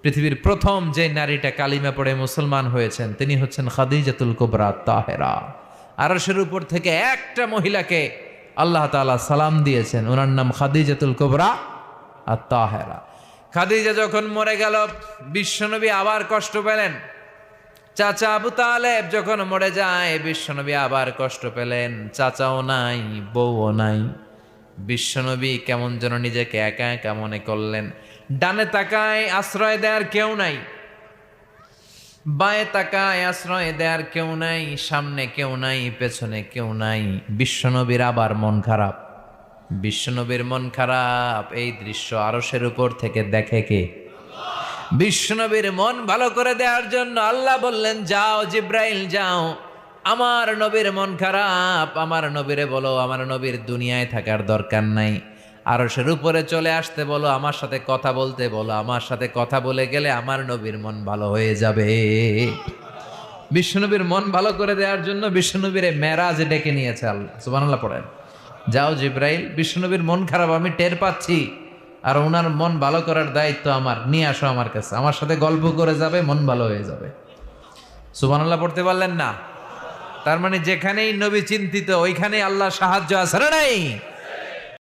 পৃথিবীর প্রথম যে নারীটা কালিমা পড়ে মুসলমান হয়েছেন তিনি হচ্ছেন খাদিজাতুল কুবরা তাহেরা। আরশের উপর থেকে একটা মহিলাকে আল্লাহ তাআলা সালাম দিয়েছেন, ওনার নাম খাদিজাতুল কুবরা আর তাহেরা। খাদিজা যখন মরে গেল, বিশ্বনবী আবার কষ্ট পেলেন। চাচা আবু তালেব যখন মরে যায়, বিশ্বনবী আবার কষ্ট পেলেন। চাচাও নাই, বউও নাই। বিশ্বনবী কেমন যেন নিজেকে একা একা মনে করলেন। ডানে তাকায়, আশ্রয় দেওয়ার কেউ নাই। বাঁয়ে তাকায়, আশ্রয় দেওয়ার কেউ নাই। সামনে কেউ নাই, পেছনে কেউ নাই। বিশ্বনবীর আবার মন খারাপ। বিশ্বনবীর মন খারাপ, এই দৃশ্য আরশের উপর থেকে দেখে কে? বিশ্বনবীর মন ভালো করে দেওয়ার জন্য আল্লাহ বললেন, যাও জিব্রাইল যাও, আমার নবীর মন খারাপ, আমার নবীরে বলো আমার নবীর দুনিয়ায় থাকার দরকার নাই, আরশের উপরে চলে আসতে বলো, আমার সাথে কথা বলতে বলো। আমার সাথে কথা বলে গেলে আমার নবীর মন ভালো হয়ে যাবে। বিশ্বনবীর মন ভালো করে দেওয়ার জন্য বিশ্বনবীর মেরাজে ডেকে নিয়েছে আল্লাহ। সুবহানাল্লাহ পড়েন। যাও জিব্রাইল, বিশ্বনবীর মন খারাপ আমি টের পাচ্ছি, আর ওনার মন ভালো করার দায়িত্ব আমার, নিয়ে আসো আমার কাছে, আমার সাথে গল্প করে যাবে, মন ভালো হয়ে যাবে। সুবহানাল্লাহ পড়তে পারলেন না? তার মানে যেখানেই নবী চিন্তিত ওইখানেই আল্লাহ সাহায্য আছে না নাই?